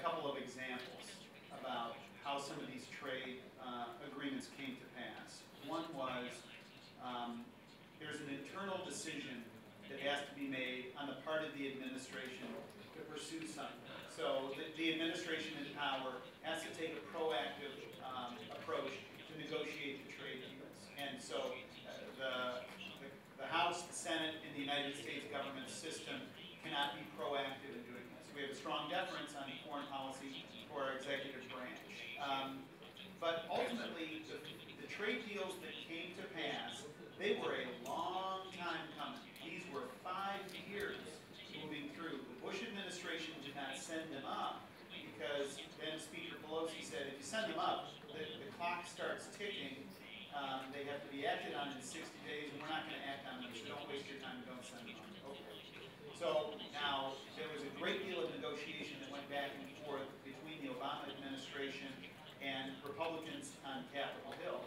couple of examples about how some of these trade agreements came to pass. One was there's an internal decision that has to be made on the part of the administration to pursue something. So the administration in power has to take a proactive approach to negotiate the trade deals. And so the House, the Senate, and the United States government system cannot be proactive in doing this. We have a strong deference on foreign policy for our executive branch. But ultimately, the trade deals that came to pass, they were a long time coming. These were 5 years moving through. The Bush administration did not send them up because then Speaker Pelosi said, if you send them up, the clock starts ticking. They have to be acted on in 60 days, and we're not going to act on them, so don't waste your time and don't send them up. Okay. So now there was a great deal of negotiation that went back and forth between the Obama administration and Republicans on Capitol Hill.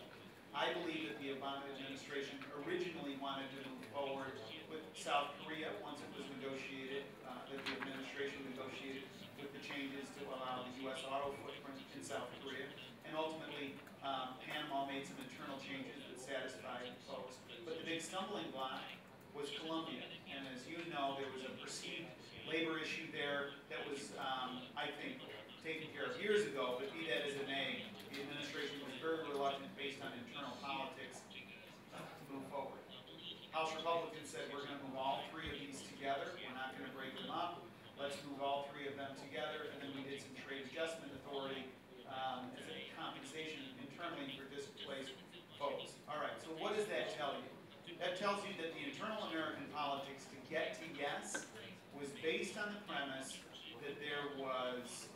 I believe that the Obama administration originally wanted to move forward with South Korea once it was negotiated, that the administration negotiated with the changes to allow the U.S. auto footprint in South Korea. And ultimately, Panama made some internal changes that satisfied folks. But the big stumbling block was Colombia. And as you know, there was a perceived labor issue there that was, I think, taken care of years ago, but be that as it may, the administration was very reluctant based on internal politics to move forward. House Republicans said, we're going to move all 3 of these together. We're not going to break them up. Let's move all 3 of them together. And then we did some trade adjustment authority as a compensation internally for displaced folks. All right, so what does that tell you? That tells you that the internal American politics to get to yes was based on the premise that there was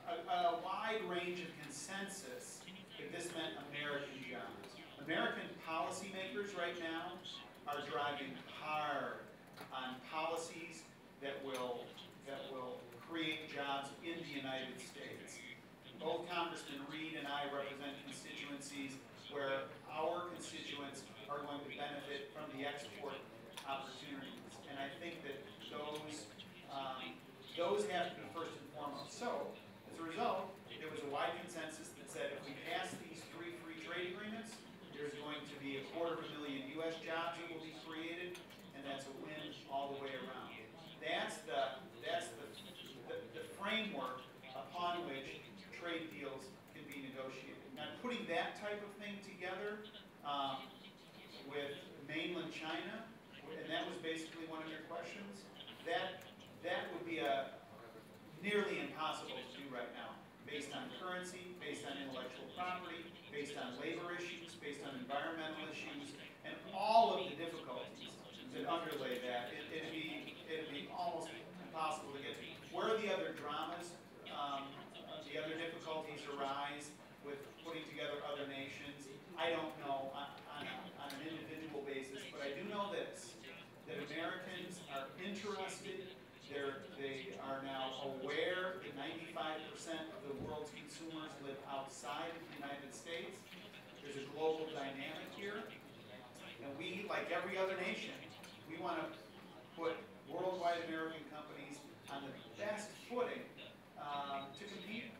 a wide range of consensus that this meant American jobs. American policymakers right now are driving hard on policies that will create jobs in the United States. Both Congressman Reed and I represent constituencies where our constituents are going to benefit from the export opportunities. And I think that those have to be first and foremost. So, as a result, there was a wide consensus that said if we pass these 3 free trade agreements, there's going to be 250,000 U.S. jobs that will be created, and that's a win all the way around. That's the framework upon which trade deals can be negotiated. Now, putting that type of thing together with mainland China, and that was basically one of your questions, that would be nearly impossible to do right now, based on currency, based on intellectual property, based on labor issues, based on environmental issues, and all of the difficulties that underlay that. It'd be almost impossible to get to. Where the other dramas, the other difficulties arise with putting together other nations, I don't know on an individual basis, but I do know this, that Americans are interested. They are now aware that 95% of the world's consumers live outside of the United States. There's a global dynamic here. And we, like every other nation, we want to put worldwide American companies on the best footing to compete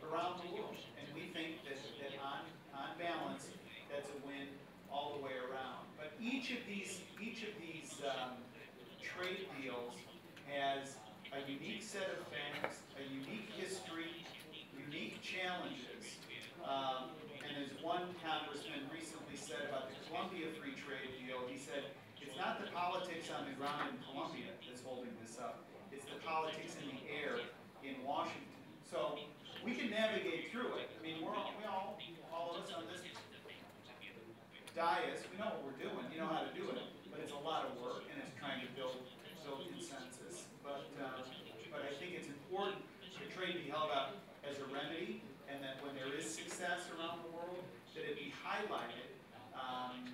around the world. And we think that on balance, that's a win all the way around. But each of these trade deals has a unique set of facts, a unique history, unique challenges. And as one congressman recently said about the Colombia Free Trade Deal, he said, it's not the politics on the ground in Colombia that's holding this up. It's the politics in the air in Washington. So we can navigate through it. I mean, all of us on this dais, we know what we're doing. You know how to do it. But it's a lot of work, and it's trying to build consensus. But I think it's important for trade to be held up as a remedy, and that when there is success around the world, that it be highlighted. And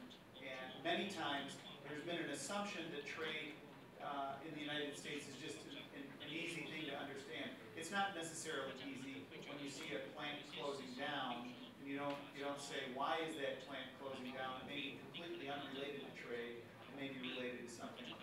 many times, there's been an assumption that trade in the United States is just an easy thing to understand. It's not necessarily easy when you see a plant closing down, and you don't say, why is that plant closing down? It may be completely unrelated to trade, it may be related to something else.